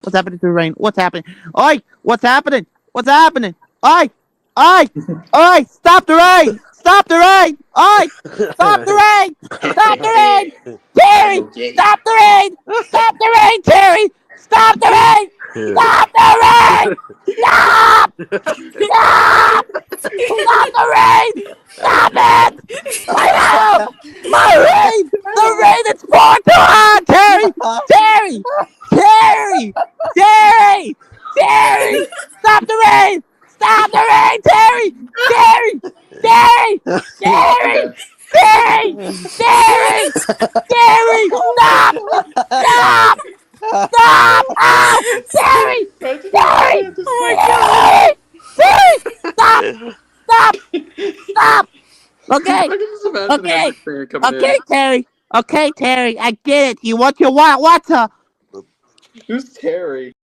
What's happening to the rain? What's happening? Oi! What's happening? What's happening? Oi! Oi! Oi! Stop the rain! Stop the rain! Oi! Stop the rain! Stop the rain! Terry! Stop the rain! Stop the rain, Terry! Stop the rain! Stop the rain! Stop! Stop! Stop the rain! Stop it! Right now! My rain! The rain is pouring too hard, Terry! Terry! Terry! Terry! Terry! Stop the rain! Stop the rain, Terry! Terry! Terry! Terry! Terry! Terry! Terry! Stop! Stop! Stop! Ah! Terry! Terry! Terry! Terry! Stop! Stop! Stop! Okay. Okay. Okay, Terry. Okay, Terry. I get it. You want your water. Who's Terry?